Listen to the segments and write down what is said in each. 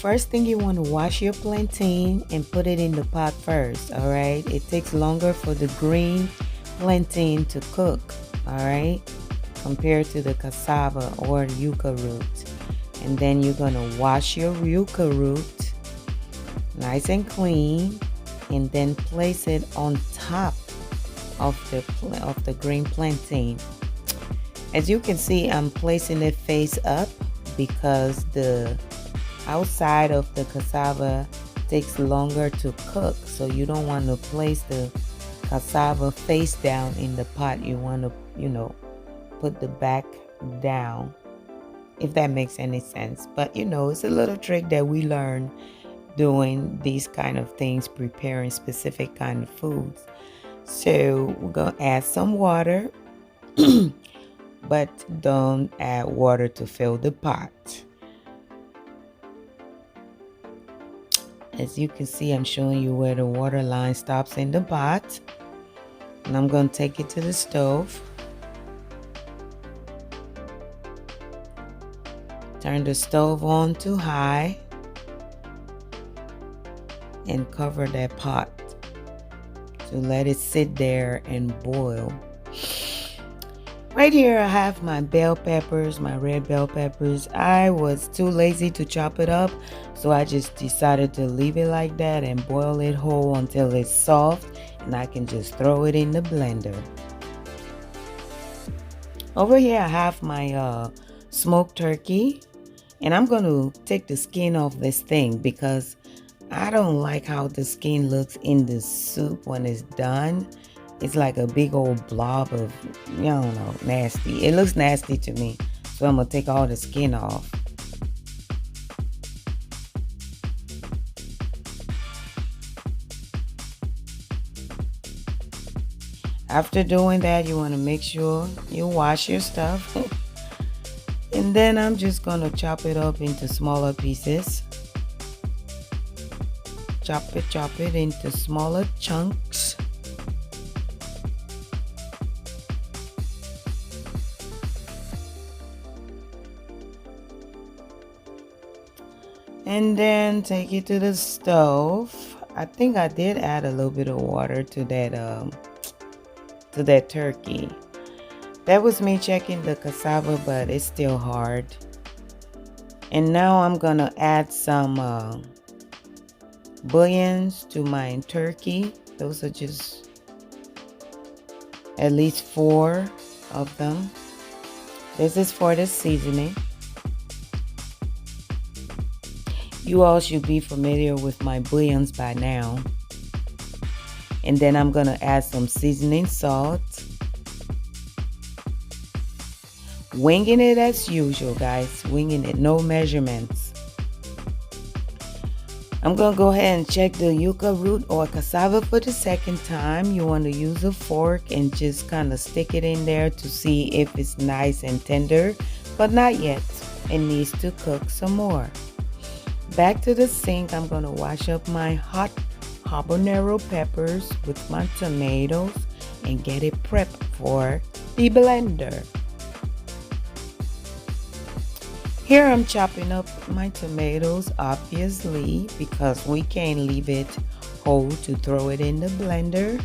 First thing, you want to wash your plantain and put it in the pot first, all right? It takes longer for the green plantain to cook, all right, compared to the cassava or yucca root. And then you're going to wash your yucca root nice and clean, and then place it on top of the green plantain. As you can see, I'm placing it face up because the outside of the cassava takes longer to cook, so you don't want to place the cassava face down in the pot. You want to, put the back down, if that makes any sense. But it's a little trick that we learn doing these kind of things, preparing specific kind of foods. So we're gonna add some water, but don't add water to fill the pot. As you can see, I'm showing you where the water line stops in the pot. And I'm going to take it to the stove. Turn the stove on to high. And cover that pot to let it sit there and boil. Right here I have my bell peppers, my red bell peppers. I was too lazy to chop it up, so I just decided to leave it like that and boil it whole until it's soft, and I can just throw it in the blender. Over here I have my smoked turkey, and I'm going to take the skin off this thing because I don't like how the skin looks in the soup when it's done. It's like a big old blob of, nasty. It looks nasty to me. So I'm going to take all the skin off. After doing that, you want to make sure you wash your stuff. And then I'm just going to chop it up into smaller pieces. Chop it into smaller chunks. And then take it to the stove. I think I did add a little bit of water to that turkey. That was me checking the cassava, but it's still hard. And now I'm gonna add some bouillons to my turkey. Those are just at least 4 of them. This is for the seasoning. You all should be familiar with my bouillons by now. And then I'm gonna add some seasoning salt. Winging it as usual, guys. Winging it, no measurements. I'm gonna go ahead and check the yucca root or cassava for the second time. You want to use a fork and just kind of stick it in there to see if it's nice and tender, but not yet. It needs to cook some more. Back to the sink, I'm gonna wash up my hot habanero peppers with my tomatoes and get it prepped for the blender. Here I'm chopping up my tomatoes, obviously, because we can't leave it whole to throw it in the blender.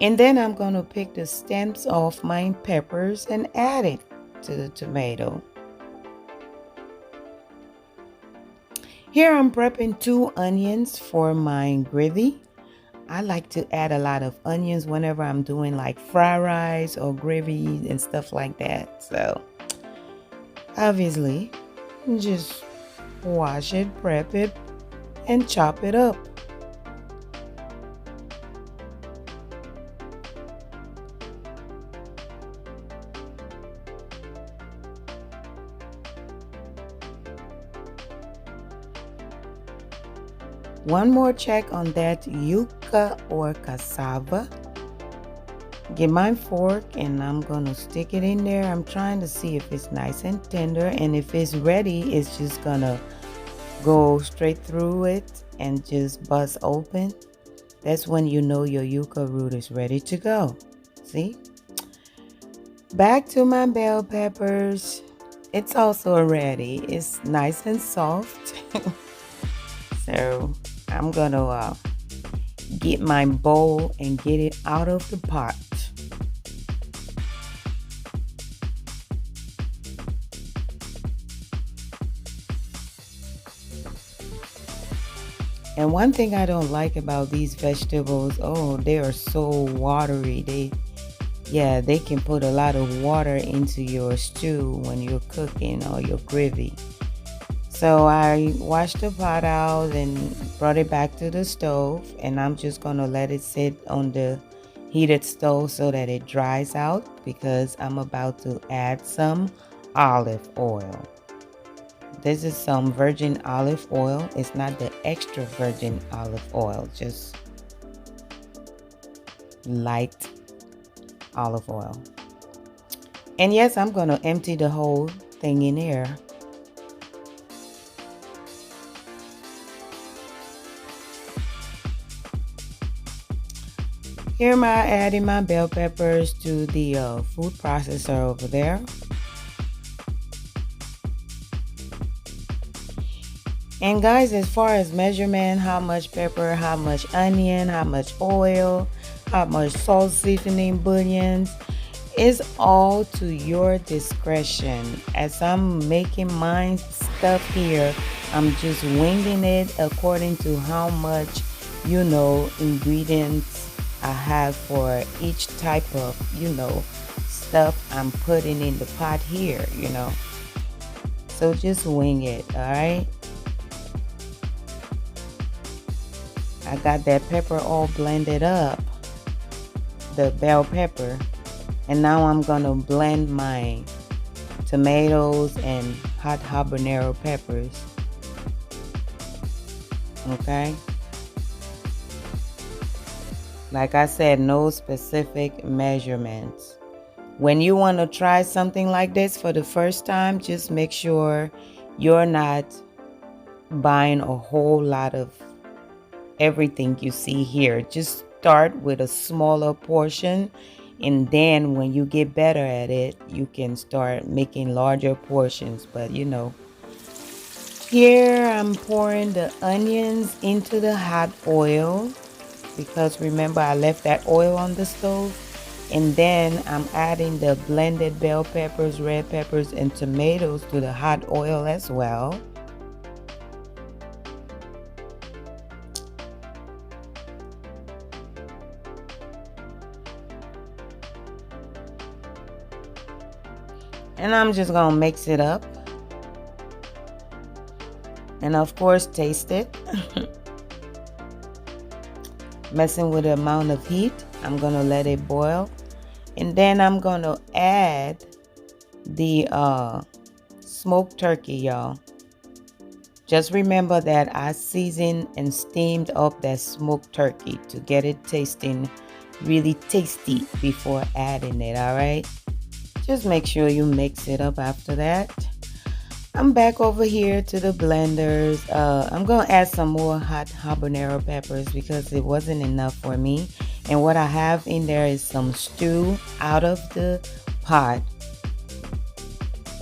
And then I'm going to pick the stems off my peppers and add it to the tomato. Here I'm prepping 2 onions for my gravy. I like to add a lot of onions whenever I'm doing like fried rice or gravy and stuff like that. So obviously, just wash it, prep it, and chop it up. One more check on that yucca or cassava. Get my fork and I'm gonna stick it in there. I'm trying to see if it's nice and tender, and if it's ready, it's just gonna go straight through it and just bust open, that's when you know your yuca root is ready to go. See? Back to my bell peppers. It's also ready. It's nice and soft. So I'm gonna get my bowl and get it out of the pot. And one thing I don't like about these vegetables, oh, they are so watery. They can put a lot of water into your stew when you're cooking or your gravy. So I washed the pot out and brought it back to the stove, and I'm just gonna let it sit on the heated stove so that it dries out, because I'm about to add some olive oil. This is some virgin olive oil. It's not the extra virgin olive oil, just light olive oil. And yes, I'm gonna empty the whole thing in here. Here am I adding my bell peppers to the food processor over there. And guys, as far as measurement, how much pepper, how much onion, how much oil, how much salt, seasoning, bouillons, is all to your discretion. As I'm making my stuff here, I'm just winging it according to how much, ingredients I have for each type of, stuff I'm putting in the pot here, So just wing it, all right? I got that pepper all blended up, the bell pepper. And now I'm gonna blend my tomatoes and hot habanero peppers. Okay? Like I said, no specific measurements. When you want to try something like this for the first time, just make sure you're not buying a whole lot of everything you see here. Just start with a smaller portion, and then when you get better at it, you can start making larger portions. But here I'm pouring the onions into the hot oil, because remember I left that oil on the stove. And then I'm adding the blended bell peppers, red peppers, and tomatoes to the hot oil as well. And I'm just gonna mix it up. And of course, taste it. Messing with the amount of heat, I'm gonna let it boil. And then I'm gonna add the smoked turkey, y'all. Just remember that I seasoned and steamed up that smoked turkey to get it tasting really tasty before adding it, all right? Just make sure you mix it up after that. I'm back over here to the blenders. I'm going to add some more hot habanero peppers because it wasn't enough for me. And what I have in there is some stew out of the pot,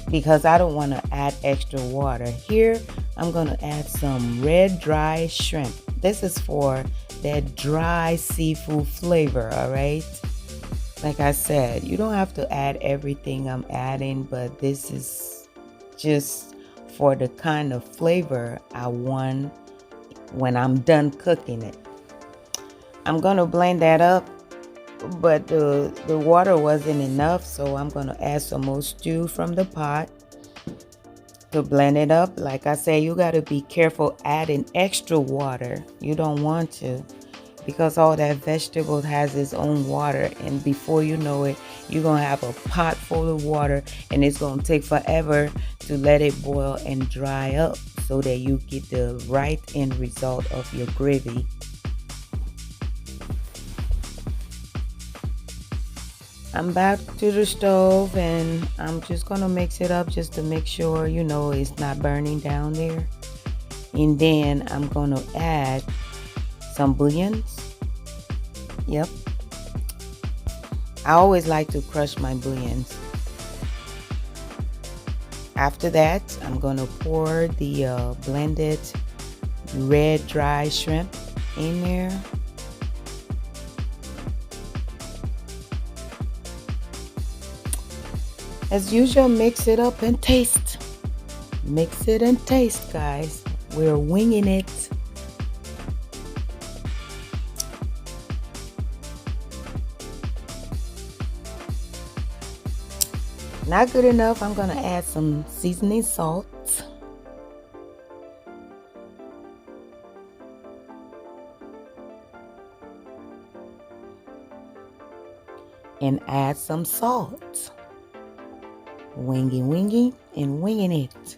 because I don't want to add extra water. Here, I'm going to add some red dry shrimp. This is for that dry seafood flavor, all right? Like I said, you don't have to add everything I'm adding, but this is just for the kind of flavor I want when I'm done cooking it. I'm going to blend that up, but the water wasn't enough, so I'm going to add some more stew from the pot to blend it up. Like I say, you got to be careful adding extra water. You don't want to, because all that vegetable has its own water, and before you know it, you're going to have a pot full of water, and it's going to take forever to let it boil and dry up so that you get the right end result of your gravy. I'm back to the stove, and I'm just going to mix it up just to make sure, it's not burning down there. And then I'm gonna add some bouillons. Yep, I always like to crush my bouillons. After that, I'm gonna pour the blended red dry shrimp in there. As usual, mix it up and taste. Mix it and taste, guys. We're winging it. Not good enough, I'm gonna add some seasoning salt. And add some salt. Winging and winging it.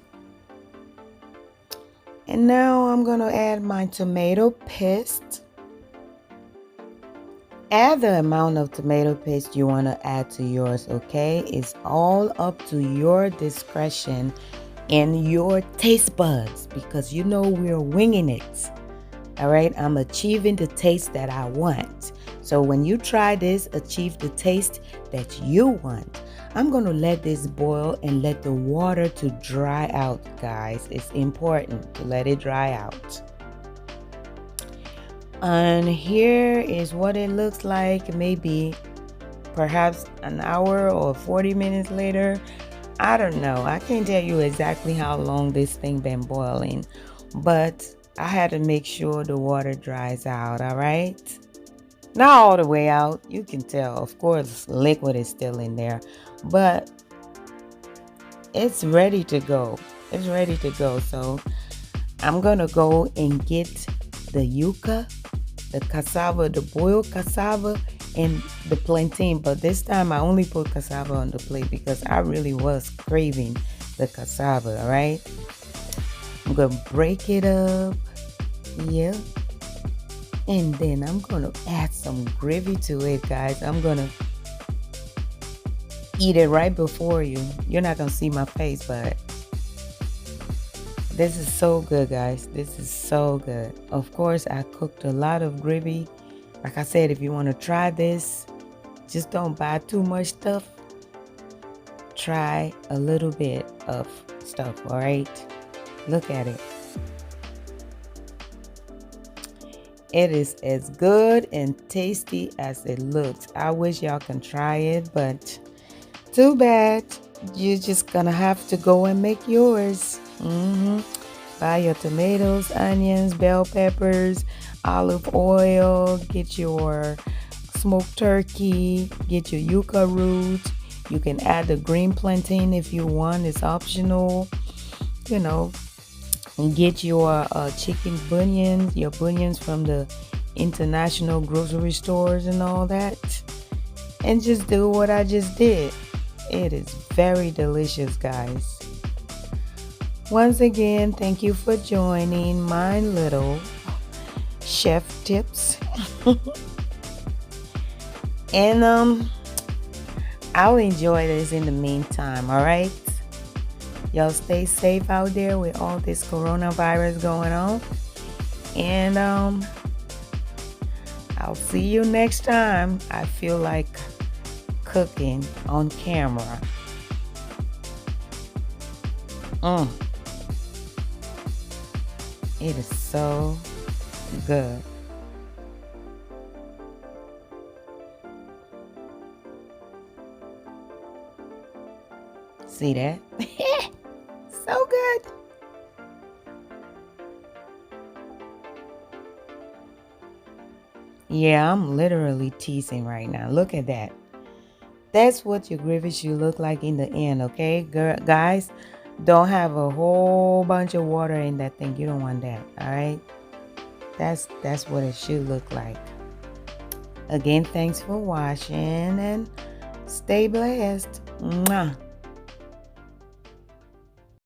And now I'm gonna add my tomato paste. Add the amount of tomato paste you want to add to yours, okay? It's all up to your discretion and your taste buds because you know we're winging it. All right, I'm achieving the taste that I want. So when you try this, achieve the taste that you want. I'm going to let this boil and let the water to dry out, guys. It's important to let it dry out. And here is what it looks like, maybe perhaps an hour or 40 minutes later. I don't know. I can't tell you exactly how long this thing been boiling, but I had to make sure the water dries out, all right? Not all the way out. You can tell, of course, liquid is still in there, but it's ready to go. It's ready to go. So I'm going to go and get the yuca, the cassava, the boiled cassava, and the plantain. But this time I only put cassava on the plate because I really was craving the cassava, all right? I'm going to break it up. Yeah. And then I'm going to add some gravy to it, guys. I'm going to eat it right before you. You're not going to see my face, but this is so good, guys. This is so good. Of course, I cooked a lot of gravy. Like I said, if you want to try this, just don't buy too much stuff. Try a little bit of stuff, all right? Look at it. It is as good and tasty as it looks. I wish y'all can try it, but too bad. You're just gonna have to go and make yours. Buy your tomatoes, onions, bell peppers, olive oil, get your smoked turkey, get your yuca roots. You can add the green plantain if you want, it's optional. You know, and get your chicken bunions, your bunions from the international grocery stores and all that. And just do what I just did. It is very delicious, guys. Once again, thank you for joining my little chef tips. And I'll enjoy this in the meantime, all right? Y'all stay safe out there with all this coronavirus going on. And I'll see you next time. I feel like cooking on camera. It is so good. See that? So good. Yeah, I'm literally teasing right now. Look at that. That's what your gravy should look like in the end, okay? Guys, don't have a whole bunch of water in that thing. You don't want that, all right? That's what it should look like. Again, thanks for watching and stay blessed. Mwah.